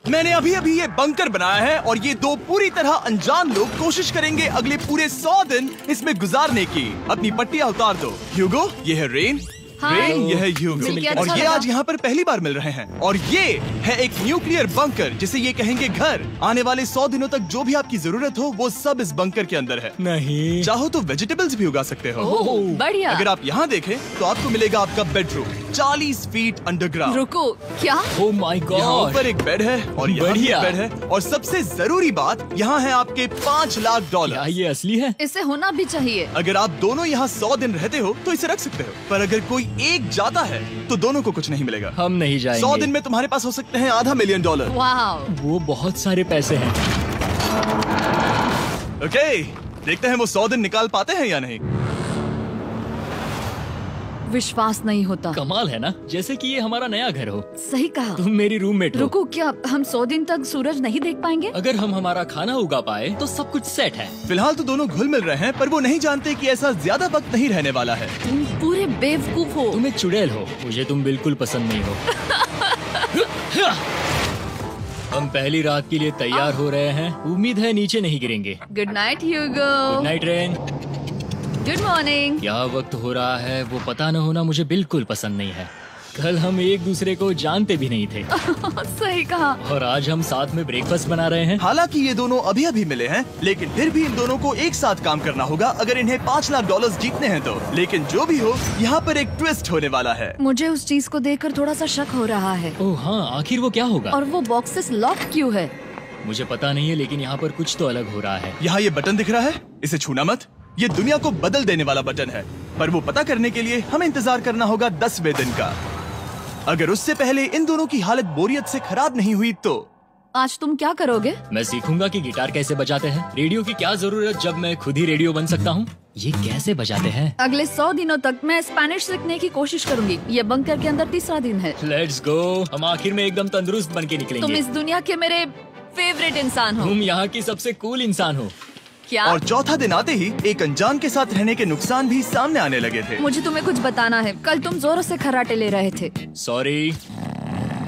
मैंने अभी अभी ये बंकर बनाया है और ये दो पूरी तरह अनजान लोग कोशिश करेंगे अगले पूरे 100 दिन इसमें गुजारने की। अपनी पट्टियां उतार दो। ह्यूगो, ये है रेन। रेन, ये है ह्यूगो। और ये आज यहाँ पर पहली बार मिल रहे हैं। और ये है एक न्यूक्लियर बंकर जिसे ये कहेंगे घर। आने वाले 100 दिनों तक जो भी आपकी जरूरत हो वो सब इस बंकर के अंदर है। नहीं, चाहो तो वेजिटेबल्स भी उगा सकते हो। बढ़िया। अगर आप यहाँ देखें तो आपको मिलेगा आपका बेडरूम 40 फीट अंडरग्राउंड। रुको, क्या? ओह माय यहाँ गॉड। ऊपर एक बेड है और यहाँ भी बढ़िया। एक बेड है और सबसे जरूरी बात यहाँ है आपके $5 लाख। क्या ये असली है? इसे होना भी चाहिए। अगर आप दोनों यहाँ 100 दिन रहते हो तो इसे रख सकते हो, पर अगर कोई एक जाता है तो दोनों को कुछ नहीं मिलेगा। हम नहीं जाएंगे। 100 दिन में तुम्हारे पास हो सकते हैं $500 मिलियन। वाह, वो बहुत सारे पैसे हैं। ओके, देखते हैं वो 100 दिन निकाल पाते हैं या नहीं। विश्वास नहीं होता। कमाल है ना, जैसे कि ये हमारा नया घर हो। सही कहा। तुम मेरी रूममेट हो। रुको, क्या हम 100 दिन तक सूरज नहीं देख पाएंगे? अगर हम हमारा खाना उगा पाए तो सब कुछ सेट है। फिलहाल तो दोनों घुल मिल रहे हैं, पर वो नहीं जानते कि ऐसा ज्यादा वक्त नहीं रहने वाला है। तुम पूरे बेवकूफ हो। तुम एक चुड़ैल हो, मुझे तुम बिल्कुल पसंद नहीं हो। हम पहली रात के लिए तैयार हो रहे हैं। उम्मीद है नीचे नहीं गिरेंगे। Good night Hugo. Good night Rain. Good morning. क्या वक्त हो रहा है वो पता न होना मुझे बिल्कुल पसंद नहीं है। कल हम एक दूसरे को जानते भी नहीं थे सही कहा। और आज हम साथ में ब्रेकफास्ट बना रहे हैं। हालांकि ये दोनों अभी अभी मिले हैं, लेकिन फिर भी इन दोनों को एक साथ काम करना होगा अगर इन्हें $5 लाख जीतने हैं तो। लेकिन जो भी हो, यहाँ पर एक ट्विस्ट होने वाला है। मुझे उस चीज को देखकर थोड़ा सा शक हो रहा है। ओह हाँ, आखिर वो क्या होगा? और वो बॉक्सेस लॉक क्यों है? मुझे पता नहीं है, लेकिन यहाँ पर कुछ तो अलग हो रहा है। यहाँ ये बटन दिख रहा है, इसे छूना मत। ये दुनिया को बदल देने वाला बटन है, पर वो पता करने के लिए हमें इंतजार करना होगा 10वें दिन का। अगर उससे पहले इन दोनों की हालत बोरियत से खराब नहीं हुई तो आज तुम क्या करोगे? मैं सीखूंगा कि गिटार कैसे बजाते हैं। रेडियो की क्या जरूरत जब मैं खुद ही रेडियो बन सकता हूँ। ये कैसे बजाते हैं? अगले 100 दिनों तक मैं स्पेनिश सीखने की कोशिश करूंगी। ये बंकर के अंदर तीसरा दिन है। Let's go. हम आखिर में एकदम तंदुरुस्त बन के निकलेंगे। तुम इस दुनिया के मेरे फेवरेट इंसान हो। तुम यहाँ की सबसे कूल इंसान हो। क्या? और चौथा दिन आते ही एक अनजान के साथ रहने के नुकसान भी सामने आने लगे थे। मुझे तुम्हें कुछ बताना है। कल तुम जोरों से खर्राटे ले रहे थे। सॉरी।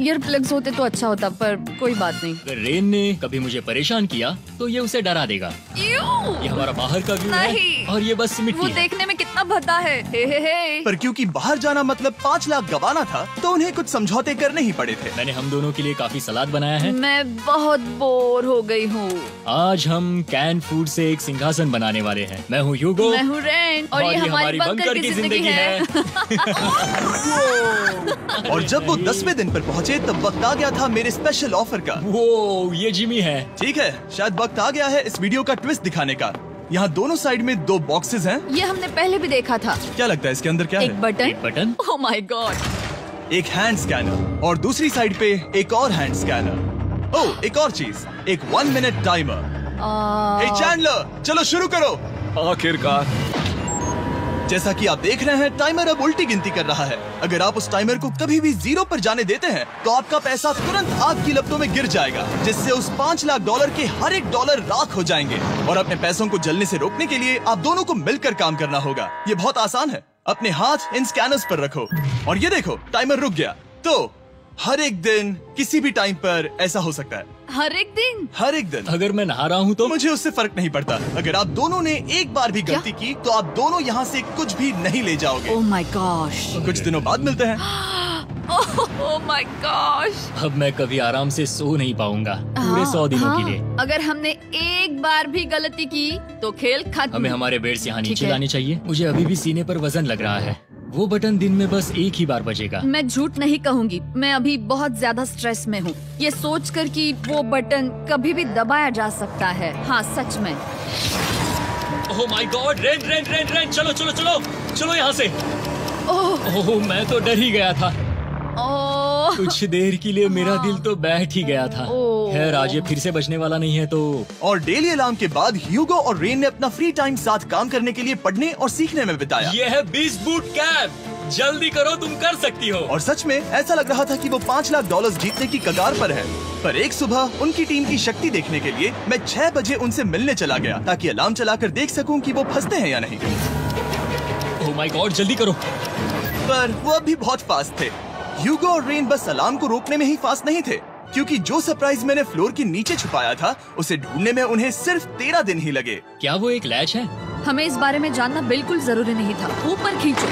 ईयर प्लग्स होते तो अच्छा होता, पर कोई बात नहीं। अगर रेन ने कभी मुझे परेशान किया तो ये उसे डरा देगा। ये हमारा बाहर का व्यू है नहीं। और ये बस मिट्टी वो है। देखने में कितना भद्दा है। हे। पर क्योंकि बाहर जाना मतलब 5 लाख गवाना था, तो उन्हें कुछ समझौते करने ही पड़े थे। मैंने हम दोनों के लिए काफी सलाद बनाया है। मैं बहुत बोर हो गई हूँ। आज हम कैन फूड से एक सिंहासन बनाने वाले हैं। मैं हूँ ह्यूगो। मैं हूँ रेन और ये हमारी बंकर की जिंदगी है। और जब वो 10वें दिन पर पहुँचे तब वक्त आ गया था मेरे स्पेशल ऑफर का। वो ये जिमी है। ठीक है, शायद वक्त आ गया है इस वीडियो का ट्विस्ट दिखाने का। यहाँ दोनों साइड में 2 बॉक्सेस हैं। ये हमने पहले भी देखा था। क्या लगता है इसके अंदर क्या एक है? बटन। एक बटन। Oh my God. एक हैंड स्कैनर और दूसरी साइड पे एक और हैंड स्कैनर। ओह, एक और चीज, एक 1 मिनट टाइमर। हे चैंडलर, चलो शुरू करो। आखिरकार। जैसा कि आप देख रहे हैं, टाइमर अब उल्टी गिनती कर रहा है। अगर आप उस टाइमर को कभी भी 0 पर जाने देते हैं तो आपका पैसा तुरंत आग की लपटों में गिर जाएगा, जिससे उस $5 लाख के हर एक डॉलर राख हो जाएंगे। और अपने पैसों को जलने से रोकने के लिए आप दोनों को मिलकर काम करना होगा। ये बहुत आसान है। अपने हाथ इन स्कैनर्स पर रखो और ये देखो, टाइमर रुक गया। तो हर एक दिन किसी भी टाइम पर ऐसा हो सकता है। हर एक दिन? हर एक दिन। अगर मैं नहा रहा हूँ तो मुझे उससे फर्क नहीं पड़ता। अगर आप दोनों ने एक बार भी गलती की तो आप दोनों यहाँ से कुछ भी नहीं ले जाओगे। Oh my gosh. कुछ दिनों बाद मिलते हैं। Oh my gosh. अब मैं कभी आराम से सो नहीं पाऊंगा पूरे 100 दिनों के लिए। अगर हमने एक बार भी गलती की तो खेल खत्म। हमें हमारे बेड से यहाँ ठीक नीचे है। लाने चाहिए। मुझे अभी भी सीने पर वजन लग रहा है। वो बटन दिन में बस एक ही बार बजेगा। मैं झूठ नहीं कहूँगी, मैं अभी बहुत ज्यादा स्ट्रेस में हूँ, ये सोचकर कि वो बटन कभी भी दबाया जा सकता है। हाँ सच में। ओह my God. Rain rain rain rain, चलो चलो चलो चलो यहाँ से। ओह मैं तो डर ही गया था। ओह कुछ देर के लिए मेरा दिल तो बैठ ही गया था। खैर आज ये फिर से बचने वाला नहीं है तो। और डेली अलार्म के बाद ह्यूगो और रेन ने अपना फ्री टाइम साथ काम करने के लिए पढ़ने और सीखने में बिताया। ये है 20 बूट कैप। जल्दी करो, तुम कर सकती हो। और सच में ऐसा लग रहा था कि वो $5 लाख जीतने की कगार पर है। पर एक सुबह उनकी टीम की शक्ति देखने के लिए मैं 6 बजे उनसे मिलने चला गया, ताकि अलार्म चलाकर देख सकूं कि वो फंसते हैं या नहीं। ओह माय गॉड, जल्दी करो। पर वो अब भी बहुत फास्ट थे। ह्यूगो और रेन बस अलार्म को रोकने में ही फास्ट नहीं थे, क्योंकि जो सरप्राइज मैंने फ्लोर के नीचे छुपाया था उसे ढूंढने में उन्हें सिर्फ 13 दिन ही लगे। क्या वो एक लैच है? हमें इस बारे में जानना बिल्कुल जरूरी नहीं था। ऊपर खींचो।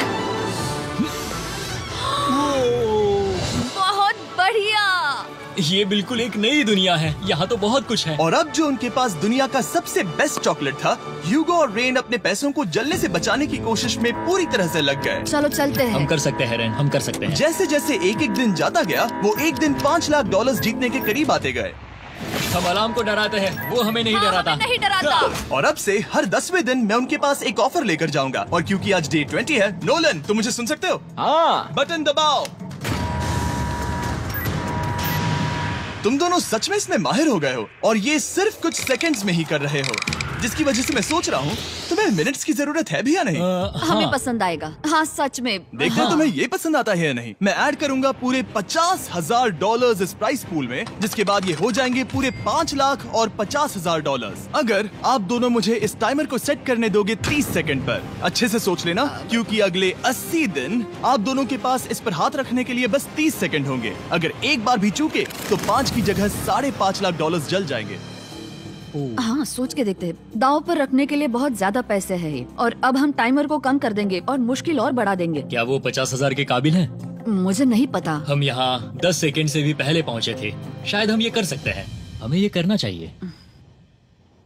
बहुत बढ़िया। ये बिल्कुल एक नई दुनिया है, यहाँ तो बहुत कुछ है। और अब जो उनके पास दुनिया का सबसे बेस्ट चॉकलेट था, ह्यूगो और रेन अपने पैसों को जलने से बचाने की कोशिश में पूरी तरह से लग गए। चलो चलते हैं। हम कर सकते हैं रेन, हम कर सकते हैं। जैसे जैसे एक एक दिन जाता गया, वो एक दिन $5 लाख जीतने के करीब आते गए। हम अलार्म को डराते हैं, वो हमें नहीं हाँ, डराता। हमें नहीं डराता। और अब से हर 10वें दिन मैं उनके पास एक ऑफर लेकर जाऊंगा। और क्योंकि आज डे 20 है, नोलन तुम मुझे सुन सकते हो? हाँ। बटन दबाओ। तुम दोनों सच में इसमें माहिर हो गए हो और ये सिर्फ कुछ सेकंड्स में ही कर रहे हो, जिसकी वजह से मैं सोच रहा हूँ तुम्हें मिनट्स की जरूरत है भी या नहीं। हमें पसंद आएगा। हाँ सच में। देखते हैं तुम्हें ये पसंद आता है या नहीं। मैं ऐड करूंगा पूरे $50,000 इस प्राइस पूल में, जिसके बाद ये हो जाएंगे पूरे $5,50,000 अगर आप दोनों मुझे इस टाइमर को सेट करने दोगे 30 सेकंड पर। अच्छे से सोच लेना, क्योंकि अगले 80 दिन आप दोनों के पास इस पर हाथ रखने के लिए बस 30 सेकंड होंगे। अगर एक बार भी चूके तो 5 की जगह $5.5 लाख जल जाएंगे। हाँ सोच के देखते हैं। दांव पर रखने के लिए बहुत ज्यादा पैसे हैं और अब हम टाइमर को कम कर देंगे और मुश्किल और बढ़ा देंगे। क्या वो 50,000 के काबिल हैं? मुझे नहीं पता। हम यहाँ 10 सेकंड से भी पहले पहुँचे थे। शायद हम ये कर सकते हैं, हमें ये करना चाहिए।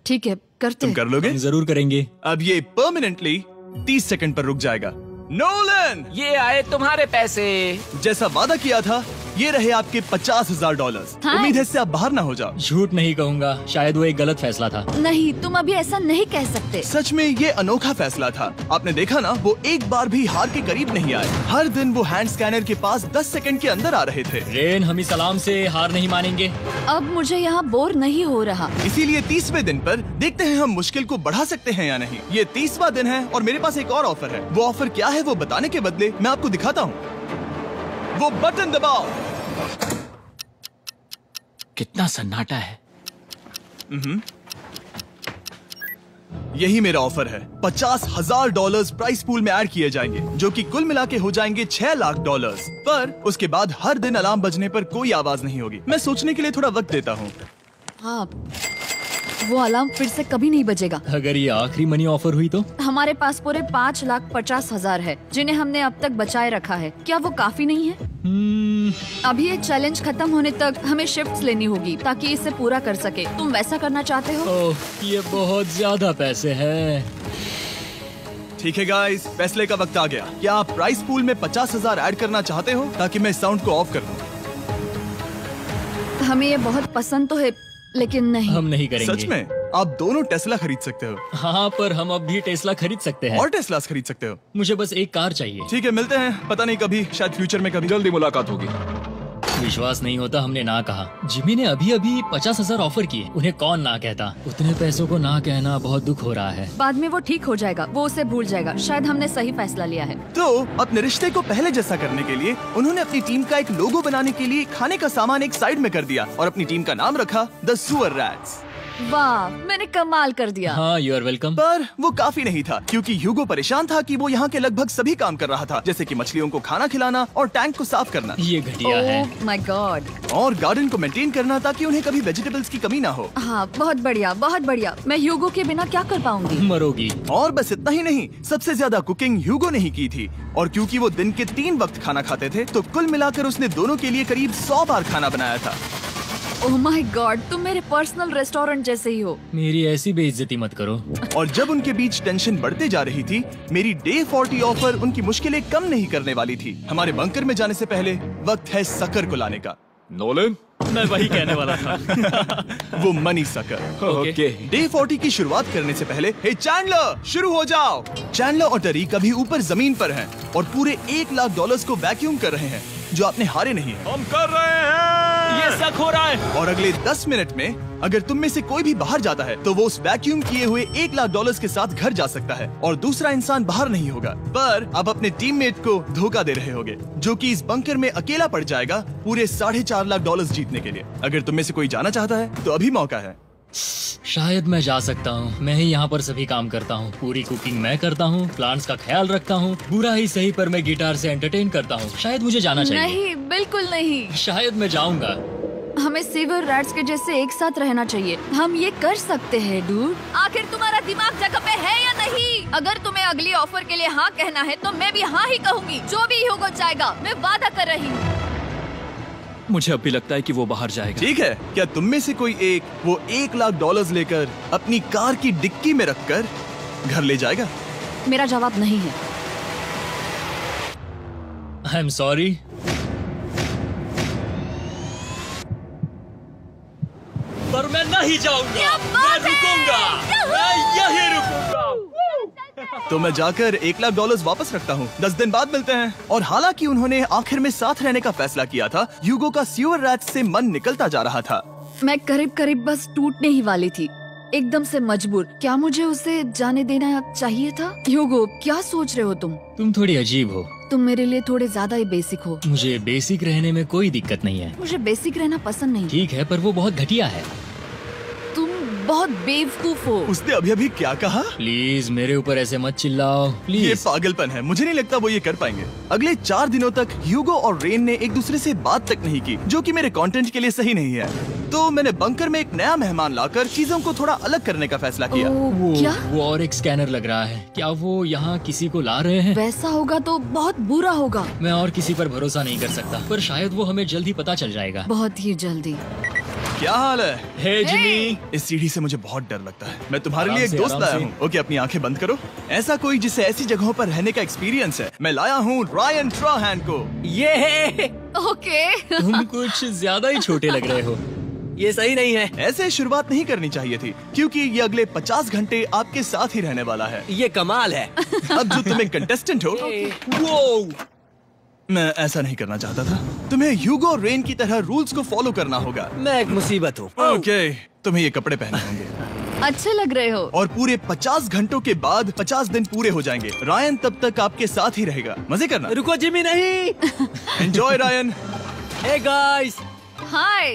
ठीक है करते तुम हैं। कर लोगे? हम जरूर करेंगे। अब ये परमानेंटली 30 सेकंड पर रुक जाएगा। नोलन, ये आए तुम्हारे पैसे। जैसा वादा किया था, ये रहे आपके $50,000। हाँ। उम्मीद है इससे आप बाहर ना हो जाओ। झूठ नहीं कहूँगा, शायद वो एक गलत फैसला था। नहीं तुम अभी ऐसा नहीं कह सकते। सच में ये अनोखा फैसला था। आपने देखा ना, वो एक बार भी हार के करीब नहीं आए। हर दिन वो हैंड स्कैनर के पास 10 सेकंड के अंदर आ रहे थे। रेन, हम इस अलार्म से हार नहीं मानेंगे। अब मुझे यहाँ बोर नहीं हो रहा। इसीलिए 30वें दिन पर देखते हैं हम मुश्किल को बढ़ा सकते हैं या नहीं। ये 30वां दिन है और मेरे पास एक और ऑफर है। वो ऑफर क्या है वो बताने के बदले मैं आपको दिखाता हूँ। वो बटन दबाओ। कितना सन्नाटा है। यही मेरा ऑफर है। $50,000 प्राइस पूल में ऐड किए जाएंगे, जो कि कुल मिला के हो जाएंगे $6 लाख। पर उसके बाद हर दिन अलार्म बजने पर कोई आवाज नहीं होगी। मैं सोचने के लिए थोड़ा वक्त देता हूँ। हाँ वो अलार्म फिर से कभी नहीं बजेगा। अगर ये आखिरी मनी ऑफर हुई तो? हमारे पास पूरे 5,50,000 है, जिन्हें हमने अब तक बचाए रखा है। क्या वो काफी नहीं है? अभी ये चैलेंज खत्म होने तक हमें शिफ्ट्स लेनी होगी ताकि इसे पूरा कर सके। तुम वैसा करना चाहते हो? ओह, ये बहुत ज्यादा पैसे हैं। ठीक है गाइस, फैसले का वक्त आ गया। क्या आप प्राइस पूल में 50,000 ऐड करना चाहते हो ताकि मैं साउंड को ऑफ कर दूं? हमें ये बहुत पसंद तो है, लेकिन नहीं। हम नहीं करेंगे। सच में? आप दोनों टेस्ला खरीद सकते हो। हाँ, पर हम अब भी टेस्ला खरीद सकते हैं। और टेस्लास खरीद सकते हो। मुझे बस एक कार चाहिए। ठीक है, मिलते हैं। पता नहीं कभी, शायद फ्यूचर में कभी। जल्दी मुलाकात होगी। विश्वास नहीं होता हमने ना कहा। जिमी ने अभी अभी 50,000 ऑफर किए। उन्हें कौन ना कहता। उतने पैसों को ना कहना बहुत दुख हो रहा है। बाद में वो ठीक हो जाएगा, वो उसे भूल जाएगा। शायद हमने सही फैसला लिया है। तो अपने रिश्ते को पहले जैसा करने के लिए उन्होंने अपनी टीम का एक लोगो बनाने के लिए खाने का सामान एक साइड में कर दिया और अपनी टीम का नाम रखा द सुअर रैट्स। वाह, मैंने कमाल कर दिया। हाँ, यू आर वेलकम। पर वो काफी नहीं था, क्योंकि ह्यूगो परेशान था कि वो यहाँ के लगभग सभी काम कर रहा था, जैसे कि मछलियों को खाना खिलाना और टैंक को साफ करना। ये घटिया है। ओह माय गॉड। और गार्डन को मेंटेन करना ताकि उन्हें कभी वेजिटेबल्स की कमी ना हो। हाँ बहुत बढ़िया, बहुत बढ़िया। मैं ह्यूगो के बिना क्या कर पाऊंगी? मरोगी। और बस इतना ही नहीं, सबसे ज्यादा कुकिंग ह्यूगो ने ही की थी। और क्योंकि वो दिन के 3 वक्त खाना खाते थे, तो कुल मिलाकर उसने दोनों के लिए करीब 100 बार खाना बनाया था। ओह माय गॉड, तुम मेरे पर्सनल रेस्टोरेंट जैसे ही हो। मेरी ऐसी बेइज्जती मत करो। और जब उनके बीच टेंशन बढ़ते जा रही थी, मेरी डे 40 ऑफर उनकी मुश्किलें कम नहीं करने वाली थी। हमारे बंकर में जाने से पहले वक्त है सकर को लाने का। नोलन, मैं वही कहने वाला था। वो मनी सकर। ओके। डे 40 की शुरुआत करने से पहले, हे चैंडलर, शुरू हो जाओ। चैंडलर और टरीक अभी ऊपर जमीन पर हैं और पूरे $1 लाख को वैक्यूम कर रहे हैं, जो आपने हारे नहीं है। हम कर रहे हैं। ये शक हो रहा है। और अगले 10 मिनट में अगर तुम में से कोई भी बाहर जाता है, तो वो उस वैक्यूम किए हुए $1 लाख के साथ घर जा सकता है और दूसरा इंसान बाहर नहीं होगा। पर अब अपने टीममेट को धोखा दे रहे होगे, जो कि इस बंकर में अकेला पड़ जाएगा पूरे $4.5 लाख जीतने के लिए। अगर तुम में से कोई जाना चाहता है तो अभी मौका है। शायद मैं जा सकता हूँ। मैं ही यहाँ पर सभी काम करता हूँ। पूरी कुकिंग मैं करता हूँ, प्लांट्स का ख्याल रखता हूँ। बुरा ही सही, पर मैं गिटार से एंटरटेन करता हूँ। शायद मुझे जाना चाहिए। नहीं, बिल्कुल नहीं। शायद मैं जाऊँगा। हमें सीवर रैट्स के जैसे एक साथ रहना चाहिए। हम ये कर सकते हैं डूड। आखिर तुम्हारा दिमाग जगह पे है या नहीं? अगर तुम्हें अगली ऑफर के लिए हाँ कहना है तो मैं भी हाँ ही कहूँगी। जो भी ह्यूगो चाहेगा, मैं वादा कर रही हूँ। मुझे अब भी लगता है कि वो बाहर जाएगा। ठीक है, क्या तुम में से कोई एक वो $1,00,000 लेकर अपनी कार की डिक्की में रखकर घर ले जाएगा? मेरा जवाब नहीं है। I am sorry. पर मैं नहीं जाऊंगा, मैं रुकूंगा, मैं यही रुकूंगा। तो मैं जाकर $1,00,000 वापस रखता हूँ। 10 दिन बाद मिलते हैं। और हालांकि उन्होंने आखिर में साथ रहने का फैसला किया था, ह्यूगो का सीवर रैट्स से मन निकलता जा रहा था। मैं करीब करीब बस टूटने ही वाली थी, एकदम से मजबूर। क्या मुझे उसे जाने देना चाहिए था? ह्यूगो, क्या सोच रहे हो तुम? तुम थोड़ी अजीब हो। तुम मेरे लिए थोड़े ज्यादा ही बेसिक हो। मुझे बेसिक रहने में कोई दिक्कत नहीं है। मुझे बेसिक रहना पसंद नहीं। ठीक है, पर वो बहुत घटिया है। तुम बहुत बेवकूफ हो। उसने अभी अभी क्या कहा? प्लीज मेरे ऊपर ऐसे मत चिल्लाओ, ये प्लीज। पागलपन है। मुझे नहीं लगता वो ये कर पाएंगे। अगले 4 दिनों तक ह्यूगो और रेन ने एक दूसरे से बात तक नहीं की, जो कि मेरे कंटेंट के लिए सही नहीं है। तो मैंने बंकर में एक नया मेहमान लाकर चीजों को थोड़ा अलग करने का फैसला किया। क्या? वो और एक स्कैनर लग रहा है। क्या वो यहाँ किसी को ला रहे हैं? वैसा होगा तो बहुत बुरा होगा। मैं और किसी पर भरोसा नहीं कर सकता, पर शायद वो हमें जल्द ही पता चल जाएगा। बहुत ही जल्दी। क्या हाल है? हे जिमी। इस सीढ़ी से मुझे बहुत डर लगता है। मैं तुम्हारे आराम लिए एक से, दोस्त आराम लाया से। हूँ। ओके, अपनी आंखें बंद करो। ऐसा कोई जिसे ऐसी जगहों पर रहने का एक्सपीरियंस है। मैं लाया हूँ रायन ट्राहैन को। ये ओके। तुम कुछ ज्यादा ही छोटे लग रहे हो। ये सही नहीं है। ऐसे शुरुआत नहीं करनी चाहिए थी, क्योंकि ये अगले 50 घंटे आपके साथ ही रहने वाला है। ये कमाल है। अब जो तुम एक कंटेस्टेंट हो, वो मैं ऐसा नहीं करना चाहता था। तुम्हें ह्यूगो और रेन की तरह रूल्स को फॉलो करना होगा। मैं एक मुसीबत हूँ। ओके, तुम्हें ये कपड़े पहनने होंगे। अच्छे लग रहे हो। और पूरे 50 घंटों के बाद 50 दिन पूरे हो जाएंगे। रायन तब तक आपके साथ ही रहेगा। मजे करना। रुको जिमी, नहीं। Enjoy Ryan. हे गाइस, हाय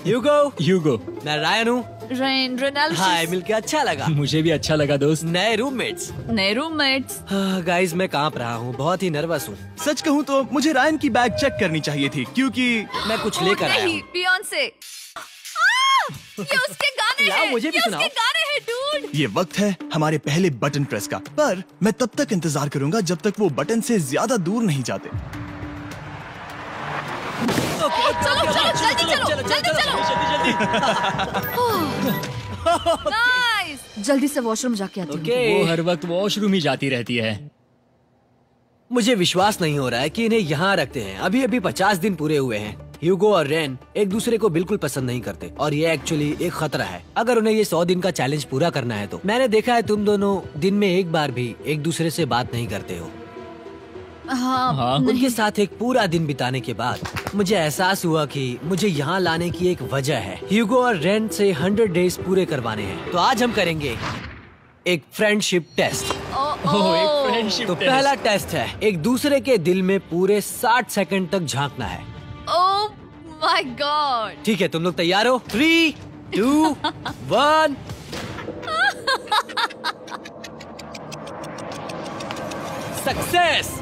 ह्यूगो, मैं रायन हूँ। Rain Reynold. हाय, मिलके अच्छा लगा। मुझे भी अच्छा लगा दोस्त। नए रूममेट्स। नए रूममेट्स। गाइस, मैं कांप रहा हूँ, बहुत ही नर्वस हूँ। सच कहूँ तो मुझे रायन की बैग चेक करनी चाहिए थी, क्योंकि मैं कुछ लेकर आया नहीं, हूँ। बियॉन्से। ये उसके गाने लाओ, हैं। मुझे भी ये सुनाओ। उसके गाने हैं डूड। ये वक्त है हमारे पहले बटन प्रेस का। पर मैं तब तक इंतजार करूंगा जब तक वो बटन से ज्यादा दूर नहीं जाते। चलो जल्दी नाइस। जल्दी से वॉशरूम जाके आती हूँ। वो हर वक्त वॉशरूम ही जाती रहती है। मुझे विश्वास नहीं हो रहा है कि इन्हें यहाँ रखते हैं। अभी अभी 50 दिन पूरे हुए हैं। ह्यूगो और रेन एक दूसरे को बिल्कुल पसंद नहीं करते और ये एक्चुअली एक खतरा है। अगर उन्हें ये 100 दिन का चैलेंज पूरा करना है तो। मैंने देखा है तुम दोनों दिन में एक बार भी एक दूसरे से बात नहीं करते हो। हाँ, उनके साथ एक पूरा दिन बिताने के बाद मुझे एहसास हुआ कि मुझे यहाँ लाने की एक वजह है। ह्यूगो और रेन से 100 डेज पूरे करवाने हैं। तो आज हम करेंगे एक फ्रेंडशिप टेस्ट। एक फ्रेंडशिप तो पहला टेस्ट है, एक दूसरे के दिल में पूरे 60 सेकंड तक झांकना है। ओह माय गॉड। ठीक है, तुम लोग तैयार हो? 3, 2, 1। सक्सेस।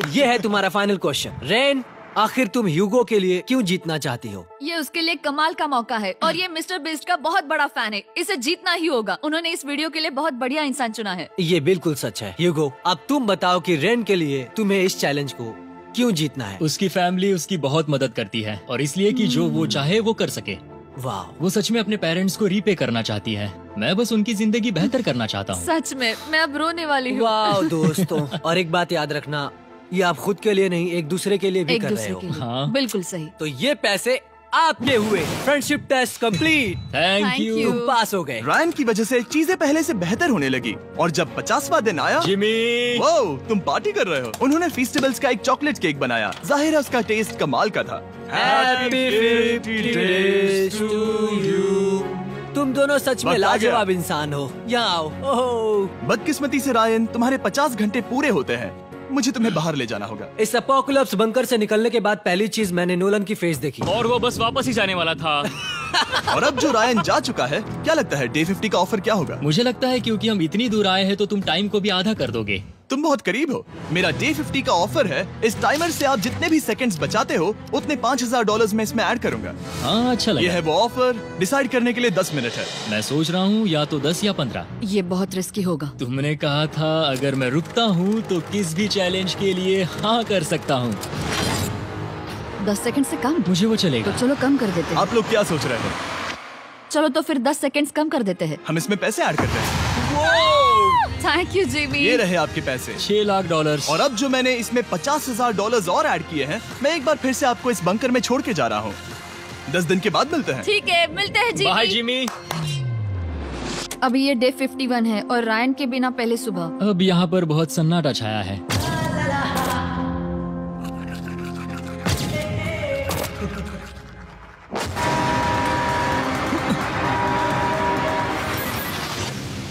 ये है तुम्हारा फाइनल क्वेश्चन। रेन, आखिर तुम ह्यूगो के लिए क्यों जीतना चाहती हो? ये उसके लिए कमाल का मौका है और ये मिस्टर बीस्ट का बहुत बड़ा फैन है। इसे जीतना ही होगा। उन्होंने इस वीडियो के लिए बहुत बढ़िया इंसान चुना है। ये बिल्कुल सच है। ह्यूगो, अब तुम बताओ कि रेन के लिए तुम्हें इस चैलेंज को क्यों जीतना है? उसकी फैमिली उसकी बहुत मदद करती है और इसलिए कि जो वो चाहे वो कर सके। वाह, वो सच में अपने पेरेंट्स को रीपे करना चाहती है। मैं बस उनकी जिंदगी बेहतर करना चाहता हूँ। सच में मैं अब रोने वाली हूँ। वाह दोस्तों, और एक बात याद रखना, ये आप खुद के लिए नहीं, एक दूसरे के लिए भी एक कर रहे दूसरे हो। के लिए। हाँ। बिल्कुल सही। तो ये पैसे आपके हुए। Friendship test complete. Thank Thank you you। तुम पास हो गए। रायन की वजह से चीजें पहले से बेहतर होने लगी। और जब 50वां दिन आया, जिमी। वो तुम पार्टी कर रहे हो। उन्होंने फीस्टेबल्स का एक चॉकलेट केक बनाया। जाहिर है उसका टेस्ट कमाल का था। Happy 50 days to you। तुम दोनों सच में वक्त आ गया। लाजवाब इंसान हो। यहाँ आओ। ओह, बदकिस्मती से रायन, तुम्हारे 50 घंटे पूरे होते हैं। मुझे तुम्हें बाहर ले जाना होगा। इस अपोकलिप्स बंकर से निकलने के बाद पहली चीज मैंने नोलन की फेस देखी। और वो बस वापस ही जाने वाला था। और अब जो रायन जा चुका है, क्या लगता है डे 50 का ऑफर क्या होगा? मुझे लगता है क्योंकि हम इतनी दूर आए हैं तो तुम टाइम को भी आधा कर दोगे। तुम बहुत करीब हो। मेरा डे 50 का ऑफर है। इस टाइमर से आप जितने भी सेकंड्स बचाते हो उतने $5000 में इसमें ऐड करूंगा। हाँ, अच्छा ये लगा। है वो ऑफर। डिसाइड करने के लिए 10 मिनट है। मैं सोच रहा हूँ या तो 10 या 15। ये बहुत रिस्की होगा। तुमने कहा था अगर मैं रुकता हूँ तो किस भी चैलेंज के लिए हाँ कर सकता हूँ। 10 सेकंड से कम? मुझे वो तो चलेगा। चलो कम कर देते हैं। आप लोग क्या सोच रहे हैं? चलो तो फिर 10 सेकंड्स कम कर देते हैं। हम इसमें पैसे ऐड करते हैं। Thank you Jimmy. ये रहे आपके पैसे। $6 लाख। और अब जो मैंने इसमें $50,000 और ऐड किए हैं, मैं एक बार फिर से आपको इस बंकर में छोड़ के जा रहा हूँ। 10 दिन के बाद मिलते हैं। ठीक है, मिलते हैं बाय जिमी। जिमी। अभी ये डे 51 है और रायन के बिना पहले सुबह। अब यहाँ पर बहुत सन्नाटा छाया है।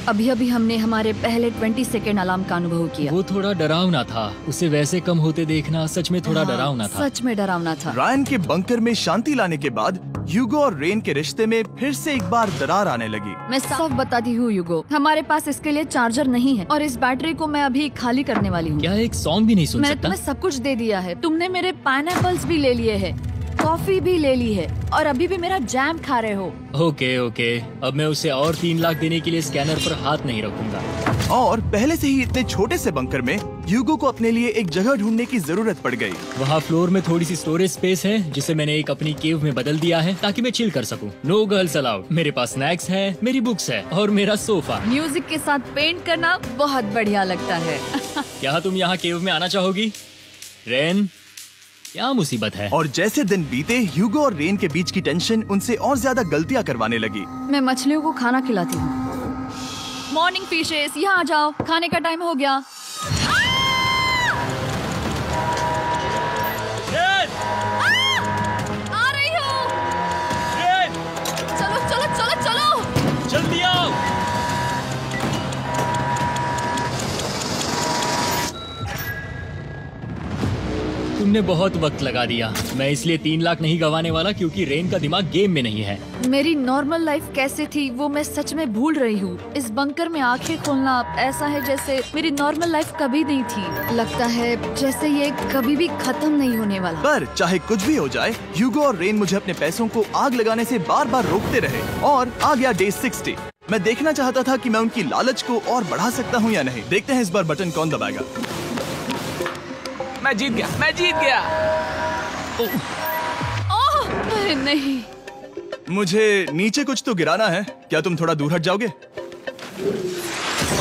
अभी अभी हमने हमारे पहले 20 सेकेंड अलार्म का अनुभव किया। वो थोड़ा डरावना था। उसे वैसे कम होते देखना सच में थोड़ा डरावना था। सच में डरावना था। रायन के बंकर में शांति लाने के बाद ह्यूगो और रेन के रिश्ते में फिर से एक बार दरार आने लगी। मैं साफ बताती हूँ ह्यूगो, हमारे पास इसके लिए चार्जर नहीं है और इस बैटरी को मैं अभी खाली करने वाली हूँ। क्या एक सॉन्ग भी नहीं सुन मैंने सकता? तुम्हें सब कुछ दे दिया है। तुमने मेरे पाइनएप्पल्स भी ले लिए हैं, कॉफी भी ले ली है और अभी भी मेरा जैम खा रहे हो। ओके ओके, अब मैं उसे और 3 लाख देने के लिए स्कैनर पर हाथ नहीं रखूंगा। और पहले से ही इतने छोटे से बंकर में ह्यूगो को अपने लिए एक जगह ढूंढने की जरूरत पड़ गई। वहाँ फ्लोर में थोड़ी सी स्टोरेज स्पेस है जिसे मैंने एक अपनी केव में बदल दिया है ताकि मैं चिल कर सकूं। No girls allowed. मेरे पास स्नैक्स है, मेरी बुक्स है और मेरा सोफा। म्यूजिक के साथ पेंट करना बहुत बढ़िया लगता है। क्या तुम यहाँ केव में आना चाहोगी? रेन, क्या मुसीबत है? और जैसे दिन बीते, ह्यूगो और रेन के बीच की टेंशन उनसे और ज्यादा गलतियां करवाने लगी। मैं मछलियों को खाना खिलाती हूँ। मॉर्निंग फिशेस, यहाँ आ जाओ, खाने का टाइम हो गया। आ रही हूँ। चलो चलो चलो चलो। जल्दी आओ। तुमने बहुत वक्त लगा दिया। मैं इसलिए 3 लाख नहीं गंवाने वाला क्योंकि रेन का दिमाग गेम में नहीं है। मेरी नॉर्मल लाइफ कैसे थी वो मैं सच में भूल रही हूँ। इस बंकर में आंखें खोलना ऐसा है जैसे मेरी नॉर्मल लाइफ कभी नहीं थी। लगता है जैसे ये कभी भी खत्म नहीं होने वाला। पर चाहे कुछ भी हो जाए, ह्यूगो और रेन मुझे अपने पैसों को आग लगाने से बार बार रोकते रहे। और आ गया डे 60। मैं देखना चाहता था कि मैं उनकी लालच को और बढ़ा सकता हूँ या नहीं। देखते हैं इस बार बटन कौन दबाएगा। मैं जीत गया, मैं जीत गया। ओह अरे नहीं। मुझे नीचे कुछ तो गिराना है। क्या तुम थोड़ा दूर हट जाओगे?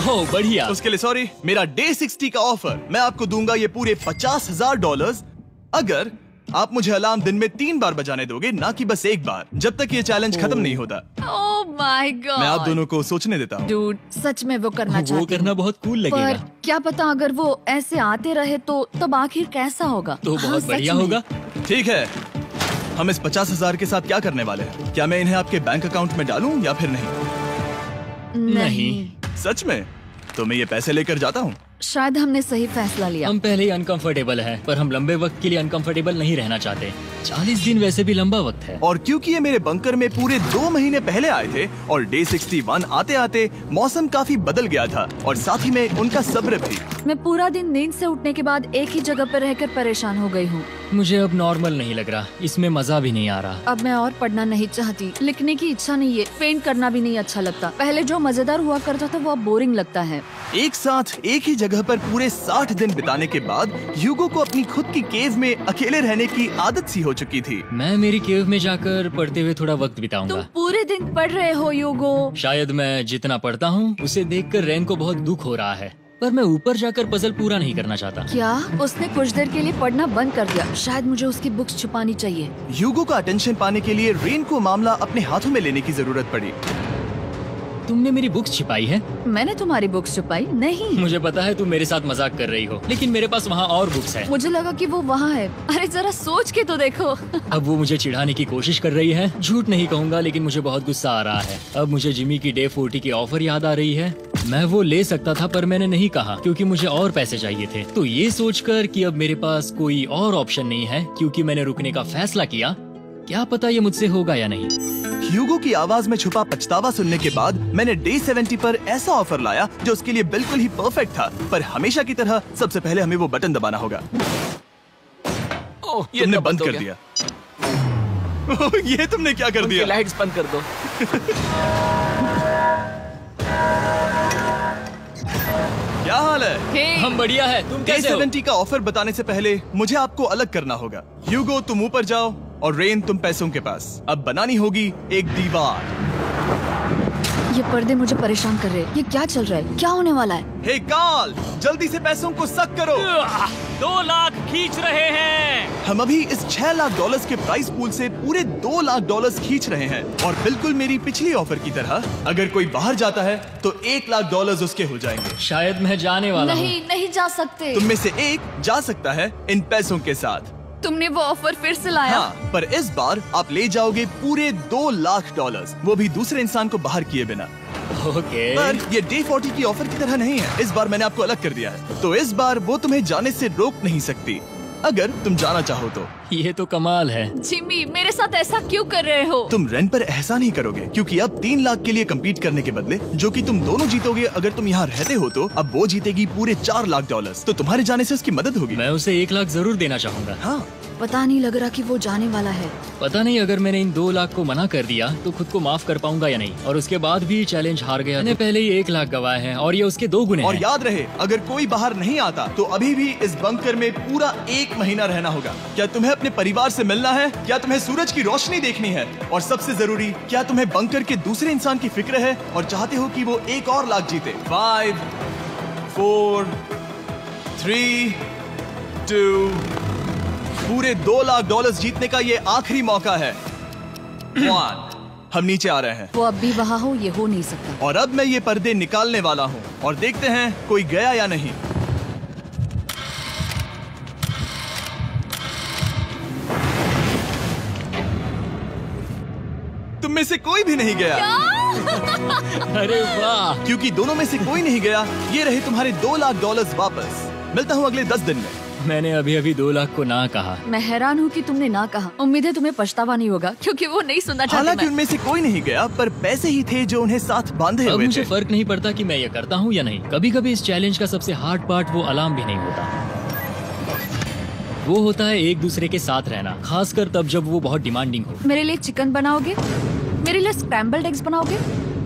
ओह बढ़िया। उसके लिए सॉरी। मेरा डे 60 का ऑफर, मैं आपको दूंगा ये पूरे $50,000 अगर आप मुझे अलार्म दिन में 3 बार बजाने दोगे, ना कि बस एक बार, जब तक ये चैलेंज खत्म नहीं होता। ओह माय गॉड। मैं आप दोनों को सोचने देता हूँ। डूड, सच में वो करना चाहती वो हूँ। करना बहुत कूल पर लगेगा। क्या पता अगर वो ऐसे आते रहे तो तब आखिर कैसा होगा? तो हाँ, बहुत सच बढ़िया में। होगा। ठीक है, हम इस 50,000 के साथ क्या करने वाले हैं? क्या मैं इन्हें आपके बैंक अकाउंट में डालूं या फिर नहीं? नहीं। सच में? तो मैं ये पैसे लेकर जाता हूँ। शायद हमने सही फैसला लिया। हम पहले ही अनकंफर्टेबल हैं, पर हम लंबे वक्त के लिए अनकंफर्टेबल नहीं रहना चाहते। 40 दिन वैसे भी लंबा वक्त है। और क्योंकि ये मेरे बंकर में पूरे 2 महीने पहले आए थे और डे 61 आते आते मौसम काफी बदल गया था और साथ ही में उनका सब्र भी। मैं पूरा दिन नींद से उठने के बाद एक ही जगह पर रहकर परेशान हो गई हूँ। मुझे अब नॉर्मल नहीं लग रहा। इसमें मजा भी नहीं आ रहा। अब मैं और पढ़ना नहीं चाहती, लिखने की इच्छा नहीं है, पेंट करना भी नहीं अच्छा लगता। पहले जो मजेदार हुआ करता था वो अब बोरिंग लगता है। एक साथ एक ही जगह पर पूरे 60 दिन बिताने के बाद ह्यूगो को अपनी खुद की केव में अकेले रहने की आदत सी हो चुकी थी। मैं मेरी केव में जाकर पढ़ते हुए थोड़ा वक्त तुम बिताऊंगा। पूरे दिन पढ़ रहे हो ह्यूगो। शायद मैं जितना पढ़ता हूँ उसे देखकर रेन को बहुत दुख हो रहा है, पर मैं ऊपर जाकर पजल पूरा नहीं करना चाहता। क्या उसने कुछ देर के लिए पढ़ना बंद कर दिया? शायद मुझे उसकी बुक्स छुपानी चाहिए। ह्यूगो का अटेंशन पाने के लिए रेन को मामला अपने हाथों में लेने की जरूरत पड़ी। तुमने मेरी बुक्स छिपाई है? मैंने तुम्हारी बुक्स छुपाई नहीं। मुझे पता है तुम मेरे साथ मजाक कर रही हो, लेकिन मेरे पास वहाँ और बुक्स है। मुझे लगा कि वो वहाँ है। अरे जरा सोच के तो देखो। अब वो मुझे चिढ़ाने की कोशिश कर रही है। झूठ नहीं कहूँगा, लेकिन मुझे बहुत गुस्सा आ रहा है। अब मुझे जिमी की डे 40 की ऑफर याद आ रही है। मैं वो ले सकता था पर मैंने नहीं कहा क्योंकि मुझे और पैसे चाहिए थे। तो ये सोचकर कि अब मेरे पास कोई और ऑप्शन नहीं है क्योंकि मैंने रुकने का फैसला किया, क्या पता ये मुझसे होगा या नहीं। ह्यूगो की आवाज में छुपा पछतावा सुनने के बाद मैंने डे 70 पर ऐसा ऑफर लाया जो उसके लिए बिल्कुल ही परफेक्ट था। पर हमेशा की तरह सबसे पहले हमें वो बटन दबाना होगा। ओह, ये तुमने तो बंद हो कर गया। दिया। ये तुमने क्या कर उनकी दिया? लाइट्स बंद कर दो। क्या हाल है? हे, हम बढ़िया है, तुम डे कैसे हो? 70 का ऑफर बताने से पहले मुझे आपको अलग करना होगा। ह्यूगो तुम ऊपर जाओ और रेन तुम पैसों के पास। अब बनानी होगी एक दीवार। ये पर्दे मुझे परेशान कर रहे हैं। ये क्या चल रहा है? क्या होने वाला है? हे कार्ल, जल्दी से पैसों को सक करो। 2 लाख खींच रहे हैं। हम अभी इस $6 लाख के प्राइस पूल से पूरे $2 लाख खींच रहे हैं और बिल्कुल मेरी पिछली ऑफर की तरह अगर कोई बाहर जाता है तो $1 लाख उसके हो जाएंगे। शायद मैं जाने वाला हूँ। नहीं जा सकते। तुम में से एक जा सकता है इन पैसों के साथ। तुमने वो ऑफर फिर से लाया? हाँ, पर इस बार आप ले जाओगे पूरे $2 लाख, वो भी दूसरे इंसान को बाहर किए बिना। ओके। पर ये डे 40 की ऑफर की तरह नहीं है। इस बार मैंने आपको अलग कर दिया है, तो इस बार वो तुम्हें जाने से रोक नहीं सकती अगर तुम जाना चाहो तो। ये तो कमाल है। जिमी, मेरे साथ ऐसा क्यों कर रहे हो? तुम रेंट पर एहसान ही करोगे क्योंकि अब 3 लाख के लिए कम्पीट करने के बदले जो कि तुम दोनों जीतोगे अगर तुम यहाँ रहते हो, तो अब वो जीतेगी पूरे $4 लाख। तो तुम्हारे जाने से उसकी मदद होगी। मैं उसे 1 लाख जरूर देना चाहूंगा। हाँ, पता नहीं लग रहा कि वो जाने वाला है। पता नहीं अगर मैंने इन 2 लाख को मना कर दिया तो खुद को माफ कर पाऊंगा या नहीं, और उसके बाद भी चैलेंज हार गया। मैंने पहले ही 1 लाख गवाए हैं और ये उसके 2 गुने और हैं। याद रहे, अगर कोई बाहर नहीं आता तो अभी भी इस बंकर में पूरा 1 महीना रहना होगा। क्या तुम्हें अपने परिवार से मिलना है? क्या तुम्हें सूरज की रोशनी देखनी है? और सबसे जरूरी, क्या तुम्हें बंकर के दूसरे इंसान की फिक्र है और चाहते हो कि वो 1 और लाख जीते? 5, 4, 3, 2, पूरे $2 लाख जीतने का ये आखिरी मौका है। 1, हम नीचे आ रहे हैं वो अब भी वहाँ हो, ये हो नहीं सकता। और अब मैं ये पर्दे निकालने वाला हूँ और देखते हैं कोई गया या नहीं। तुम में से कोई भी नहीं गया। अरे वाह। क्योंकि दोनों में से कोई नहीं गया, ये रहे तुम्हारे $2 लाख वापस। मिलता हूँ अगले 10 दिन में। मैंने अभी अभी 2 लाख को ना कहा। मैं हैरान हूँ कि तुमने ना कहा। उम्मीद है तुम्हें पछतावा नहीं होगा क्योंकि वो नहीं सुनना चाहते। हालांकि उनमें से कोई नहीं गया, पर पैसे ही थे जो उन्हें साथ बांधे अब हुए मुझे थे। फर्क नहीं पड़ता कि मैं ये करता हूँ या नहीं। कभी कभी इस चैलेंज का सबसे हार्ड पार्ट वो अलार्म भी नहीं होता, वो होता है एक दूसरे के साथ रहना, खासकर तब जब वो बहुत डिमांडिंग हो। मेरे लिए चिकन बनाओगे? मेरे लिए स्क्रैम्बल्ड एग्स बनाओगे?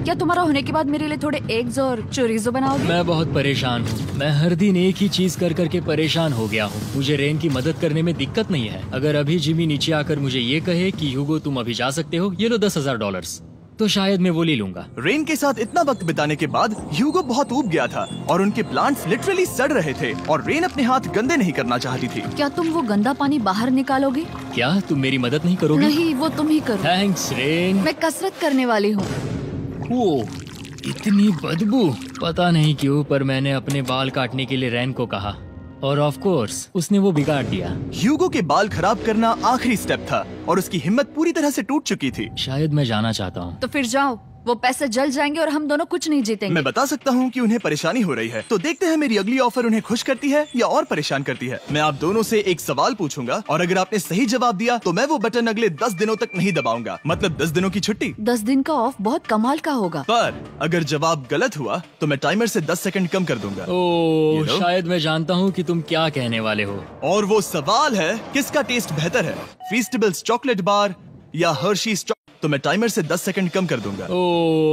क्या तुम्हारा होने के बाद मेरे लिए थोड़े एग्स और चोरिजो बनाओगे? मैं बहुत परेशान हूँ। मैं हर दिन एक ही चीज कर करके परेशान हो गया हूँ। मुझे रेन की मदद करने में दिक्कत नहीं है। अगर अभी जिमी नीचे आकर मुझे ये कहे कि ह्यूगो तुम अभी जा सकते हो, ये लो $10,000, तो शायद मैं वो ले लूंगा। रेन के साथ इतना वक्त बिताने के बाद ह्यूगो बहुत ऊब गया था और उनके प्लांट्स लिटरली सड़ रहे थे और रेन अपने हाथ गंदे नहीं करना चाहती थी। क्या तुम वो गंदा पानी बाहर निकालोगे? क्या तुम मेरी मदद नहीं करोगे? नहीं, वो तुम ही करो। Thanks rain. मैं कसरत करने वाली हूँ। ओ, इतनी बदबू। पता नहीं क्यों, पर मैंने अपने बाल काटने के लिए रेन को कहा और ऑफ कोर्स उसने वो बिगाड़ दिया। ह्यूगो के बाल खराब करना आखिरी स्टेप था और उसकी हिम्मत पूरी तरह से टूट चुकी थी। शायद मैं जाना चाहता हूँ। तो फिर जाओ, वो पैसे जल जाएंगे और हम दोनों कुछ नहीं जीतेंगे। मैं बता सकता हूँ कि उन्हें परेशानी हो रही है, तो देखते हैं मेरी अगली ऑफर उन्हें खुश करती है या और परेशान करती है। मैं आप दोनों से एक सवाल पूछूंगा और अगर आपने सही जवाब दिया तो मैं वो बटन अगले 10 दिनों तक नहीं दबाऊंगा, मतलब 10 दिनों की छुट्टी। 10 दिन का ऑफ बहुत कमाल का होगा। पर अगर जवाब गलत हुआ तो मैं टाइमर से 10 सेकंड कम कर दूंगा। ओ, You know? शायद मैं जानता हूँ कि तुम क्या कहने वाले हो। और वो सवाल है, किसका टेस्ट बेहतर है, फीस्टेबल्स चॉकलेट बार या हर्शीज? तो मैं टाइमर से 10 सेकंड कम कर दूंगा। ओ,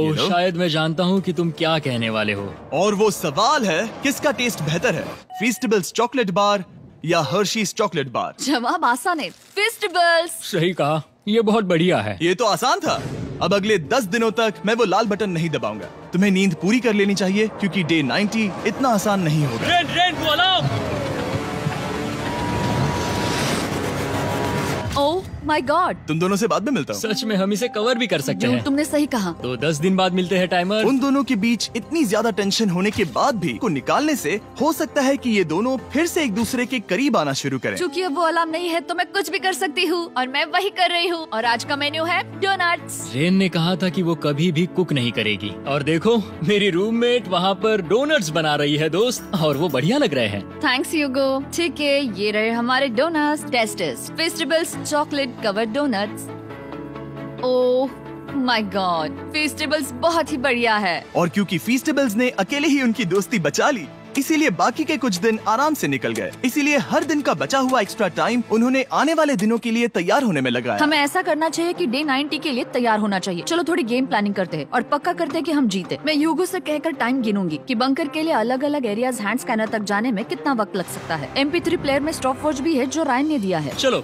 You know? शायद मैं जानता हूँ कि तुम क्या कहने वाले हो। और वो सवाल है, किसका टेस्ट बेहतर है, फीस्टेबल्स चॉकलेट बार या हर्शीज चॉकलेट बार? जवाब आसान है, फेस्टिवल्स। सही कहा, ये बहुत बढ़िया है। ये तो आसान था। अब अगले 10 दिनों तक मैं वो लाल बटन नहीं दबाऊंगा। तुम्हें नींद पूरी कर लेनी चाहिए क्योंकि डे 90 इतना आसान नहीं होगा। रेन को अलार्म। Oh my God. तुम दोनों से बाद में मिलता हूँ। सच में हम इसे कवर भी कर सकते हैं। तुमने सही कहा। तो 10 दिन बाद मिलते हैं टाइमर। उन दोनों के बीच इतनी ज्यादा टेंशन होने के बाद भी को निकालने से हो सकता है कि ये दोनों फिर से एक दूसरे के करीब आना शुरू करें। क्योंकि अब वो अलार्म नहीं है तो मैं कुछ भी कर सकती हूँ और मैं वही कर रही हूँ। और आज का मेन्यू है डोनट्स। रेन ने कहा था कि वो कभी भी कुक नहीं करेगी और देखो मेरी रूममेट वहाँ पर डोनट्स बना रही है दोस्त, और वो बढ़िया लग रहे हैं। Thanks Hugo. ठीक है, ये रहे हमारे donuts. Tastes festivals chocolate covered donuts. Oh my God, festivals बहुत ही बढ़िया है। और क्योंकि फीस्टेबल्स ने अकेले ही उनकी दोस्ती बचा ली, इसीलिए बाकी के कुछ दिन आराम से निकल गए। इसीलिए हर दिन का बचा हुआ एक्स्ट्रा टाइम उन्होंने आने वाले दिनों के लिए तैयार होने में लगाया। हमें ऐसा करना चाहिए कि डे 90 के लिए तैयार होना चाहिए। चलो थोड़ी गेम प्लानिंग करते हैं और पक्का करते हैं कि हम जीते। मैं ह्यूगो से कहकर टाइम गिनूंगी कि बंकर के लिए अलग अलग एरियाज हैंड स्कैनर तक जाने में कितना वक्त लग सकता है। MP3 प्लेयर में स्टॉप वॉच भी है जो रायन ने दिया है। चलो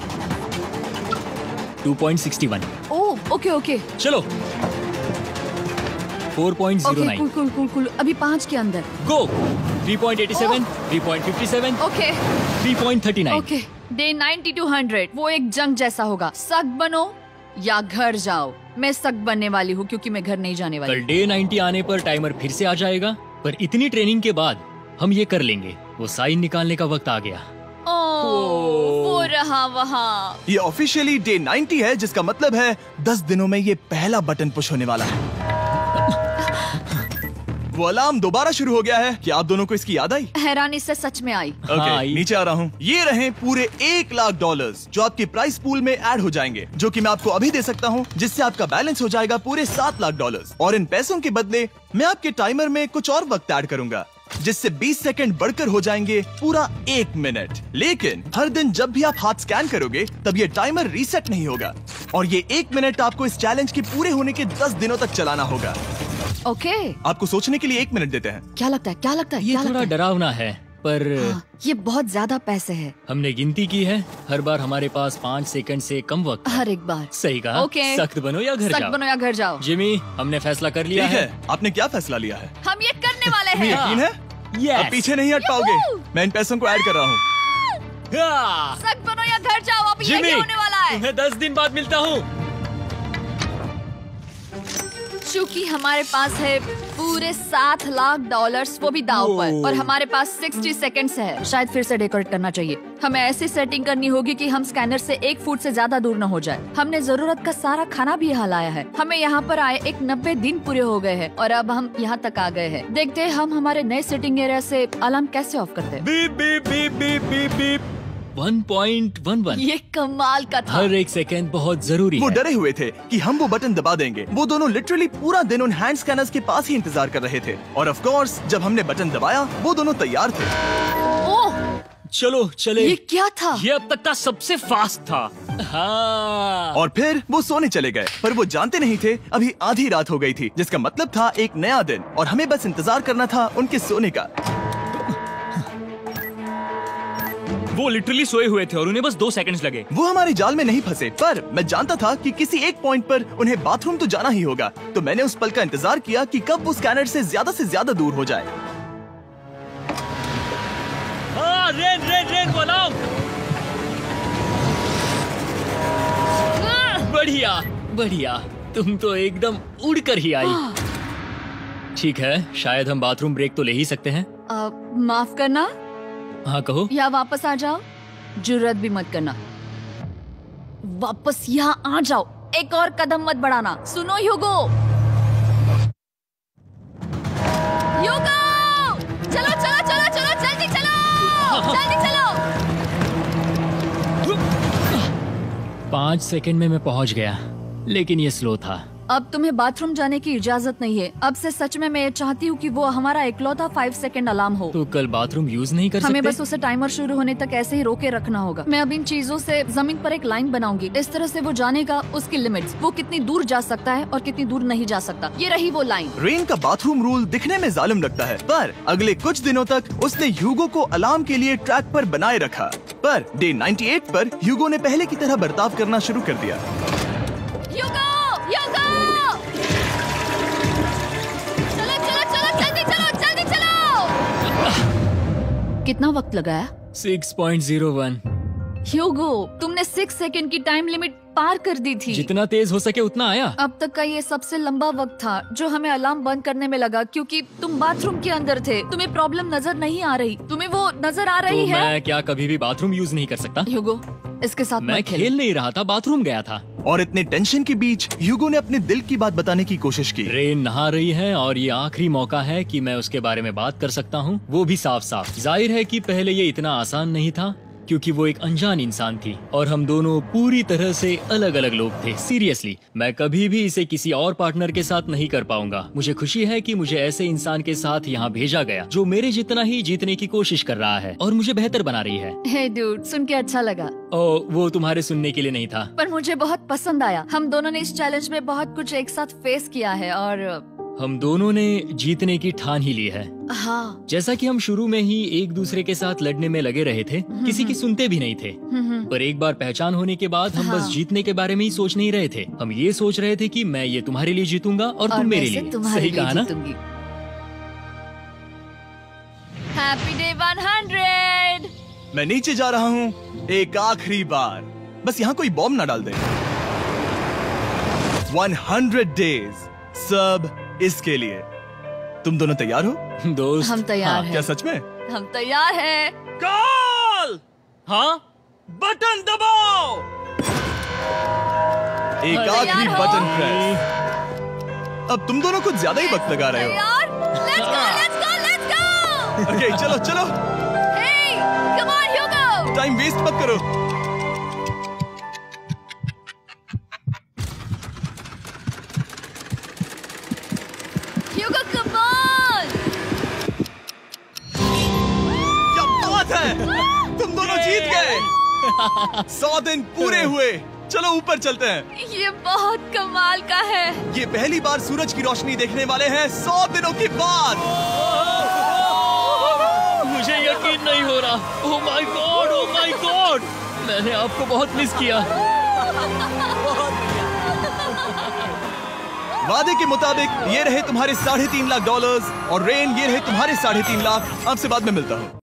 2.61। ओह ओके ओके चलो 4.09। Cool cool cool cool. अभी 5 के अंदर। गो 3.87, 3.57, ओके 3.39। ओके। डे 90 to 100 वो एक जंग जैसा होगा। सख्त बनो या घर जाओ। मैं सख्त बनने वाली हूँ क्योंकि मैं घर नहीं जाने वाली। कल डे 90 आने पर टाइमर फिर से आ जाएगा, पर इतनी ट्रेनिंग के बाद हम ये कर लेंगे। वो साइन निकालने का वक्त आ गया। वो रहा वहाँ। ये ऑफिशियली डे 90 है, जिसका मतलब है 10 दिनों में ये पहला बटन पुश होने वाला है। वो अलार्म दोबारा शुरू हो गया है। क्या आप दोनों को इसकी याद आई? हैरानी से सच में आई। ओके, नीचे आ रहा हूँ। ये रहे पूरे $1 लाख जो आपके प्राइस पूल में ऐड हो जाएंगे, जो कि मैं आपको अभी दे सकता हूँ, जिससे आपका बैलेंस हो जाएगा पूरे $7 लाख। और इन पैसों के बदले मैं आपके टाइमर में कुछ और वक्त ऐड करूंगा, जिससे 20 सेकंड बढ़कर हो जाएंगे पूरा 1 मिनट। लेकिन हर दिन जब भी आप हाथ स्कैन करोगे तब ये टाइमर रीसेट नहीं होगा, और ये 1 मिनट आपको इस चैलेंज के पूरे होने के 10 दिनों तक चलाना होगा। ओके। आपको सोचने के लिए 1 मिनट देते हैं। क्या लगता है? क्या लगता है? ये क्या थोड़ा लगता है? डरावना है, पर ये बहुत ज्यादा पैसे है। हमने गिनती की है, हर बार हमारे पास 5 सेकंड से कम वक्त है। हर एक बार। सही कहा। ओके। सख्त बनो या घर सख्त जाओ। बनो या घर जाओ। जिमी, हमने फैसला कर लिया ठीक है, आपने क्या फैसला लिया है? हम ये करने वाले तुम्हें हैं। यकीन है? Yes. अब पीछे नहीं हट पाओगे। मैं इन पैसों को ऐड कर रहा हूँ। हाँ। सख्त बनो या घर जाओ। अब जिमी, यही होने वाला है। तुम्हें 10 दिन बाद मिलता हूँ। चूंकि हमारे पास है पूरे $7 लाख, वो भी दाव पर, और हमारे पास 60 सेकंड्स है। शायद फिर से डेकोरेट करना चाहिए। हमें ऐसी सेटिंग करनी होगी कि हम स्कैनर से 1 फुट से ज्यादा दूर न हो जाए। हमने जरूरत का सारा खाना भी यहाँ लाया है। हमें यहाँ पर आए 90 दिन पूरे हो गए हैं और अब हम यहाँ तक आ गए हैं। देखते हैं हम हमारे नए सेटिंग एरिया से अलार्म कैसे ऑफ करते हैं। Beep beep beep beep beep beep. 1.11। ये कमाल का था। हर एक सेकंड बहुत जरूरी वो है। डरे हुए थे कि हम वो बटन दबा देंगे। वो दोनों लिटरली पूरा दिन उन हैंड स्कैनर्स के पास ही इंतजार कर रहे थे, और ऑफ कोर्स जब हमने बटन दबाया वो दोनों तैयार थे। ओह, चलो चले। ये क्या था? ये अब तक का सबसे फास्ट था। हाँ। और फिर वो सोने चले गए, पर वो जानते नहीं थे अभी आधी रात हो गई थी, जिसका मतलब था एक नया दिन, और हमें बस इंतजार करना था उनके सोने का। वो लिटरली सोए हुए थे और उन्हें बस 2 सेकंड्स लगे। वो हमारे जाल में नहीं फंसे, पर मैं जानता था कि किसी एक पॉइंट पर उन्हें बाथरूम तो जाना ही होगा, तो मैंने उस पल का इंतजार किया कि कब वो स्कैनर से ज्यादा दूर हो जाए। हाँ, रेन रेन रेन बोलाओ। बढ़िया बढ़िया, तुम तो एकदम उड़कर ही आई। ठीक है, शायद हम बाथरूम ब्रेक तो ले ही सकते हैं। माफ करना हाँ कहो। या वापस आ जाओ। जुर्रत भी मत करना। वापस यहाँ आ जाओ। एक और कदम मत बढ़ाना। सुनो ह्यूगो। ह्यूगो, चलो चलो चलो चलो, जल्दी चलो, जल्दी चलो। 5 सेकंड में मैं पहुंच गया, लेकिन ये स्लो था। अब तुम्हें बाथरूम जाने की इजाजत नहीं है। अब से सच में मैं ये चाहती हूँ कि वो हमारा इकलौता 5 सेकंड अलार्म हो। तो कल बाथरूम यूज नहीं कर हमें सकते? बस उसे टाइमर शुरू होने तक ऐसे ही रोके रखना होगा। मैं अब इन चीजों से जमीन पर एक लाइन बनाऊंगी। इस तरह से वो जानेगा उसकी लिमिट्स, वो कितनी दूर जा सकता है और कितनी दूर नहीं जा सकता। ये रही वो लाइन। रेन का बाथरूम रूल दिखने में जालिम लगता है, पर अगले कुछ दिनों तक उसने ह्यूगो को अलार्म के लिए ट्रैक पर बनाए रखा। पर डे 98 पर ह्यूगो ने पहले की तरह बर्ताव करना शुरू कर दिया। ह्यूगो, ह्यूगो! चलो चलो चलो, जल्दी चलो, जल्दी चलो! कितना वक्त लगाया? 6.01। ह्यूगो, तुमने 6 सेकंड की टाइम लिमिट पार कर दी थी। जितना तेज हो सके उतना आया। अब तक का ये सबसे लंबा वक्त था जो हमें अलार्म बंद करने में लगा, क्योंकि तुम बाथरूम के अंदर थे। तुम्हें प्रॉब्लम नजर नहीं आ रही। तुम्हें वो नजर आ रही तो है? मैं क्या कभी भी बाथरूम यूज नहीं कर सकता? ह्यूगो, इसके साथ मैं मत खेल। खेल नहीं रहा था, बाथरूम गया था। और इतने टेंशन के बीच ह्यूगो ने अपने दिल की बात बताने की कोशिश की। रेन नहा रही है और ये आखिरी मौका है कि मैं उसके बारे में बात कर सकता हूँ, वो भी साफ साफ। जाहिर है कि पहले ये इतना आसान नहीं था, क्योंकि वो एक अनजान इंसान थी और हम दोनों पूरी तरह से अलग अलग लोग थे। सीरियसली, मैं कभी भी इसे किसी और पार्टनर के साथ नहीं कर पाऊंगा। मुझे खुशी है कि मुझे ऐसे इंसान के साथ यहाँ भेजा गया जो मेरे जितना ही जीतने की कोशिश कर रहा है और मुझे बेहतर बना रही है। हे डूड, सुन के अच्छा लगा। वो तुम्हारे सुनने के लिए नहीं था। पर मुझे बहुत पसंद आया। हम दोनों ने इस चैलेंज में बहुत कुछ एक साथ फेस किया है और हम दोनों ने जीतने की ठान ही ली है। हाँ। जैसा कि हम शुरू में ही एक दूसरे के साथ लड़ने में लगे रहे थे, किसी की सुनते भी नहीं थे। पर एक बार पहचान होने के बाद हम बस जीतने के बारे में ही सोच नहीं रहे थे। हम ये सोच रहे थे कि मैं ये तुम्हारे लिए जीतूंगा और तुम मेरे लिए। सही कहा ना? Happy day 100। मैं नीचे जा रहा हूँ एक आखिरी बार, बस यहाँ कोई बॉम्ब ना डाल दे। 100 डेज, सब इसके लिए। तुम दोनों तैयार हो? दोस्त, हम तैयार हैं। क्या सच में? हम तैयार हैं। कॉल। हाँ, बटन दबाओ। एक तैयार आखिरी हो? Button press. अब तुम दोनों कुछ ज्यादा ही वक्त लगा रहे हो। तैयार? Let's go, let's go, let's go। Okay, चलो चलो, Hey, come on, Hugo। Time waste मत करो। Hugo, come on। क्या बात है, तुम दोनों जीत गए। 100 दिन पूरे हुए। चलो ऊपर चलते हैं। ये बहुत कमाल का है। ये पहली बार सूरज की रोशनी देखने वाले हैं 100 दिनों के बाद। मुझे यकीन नहीं हो रहा। ओह my God, oh my God, मैंने आपको बहुत मिस किया। वादे के मुताबिक ये रहे तुम्हारे $3.5 लाख और रेन ये रहे तुम्हारे 3.5 लाख। आपसे बाद में मिलता हूँ।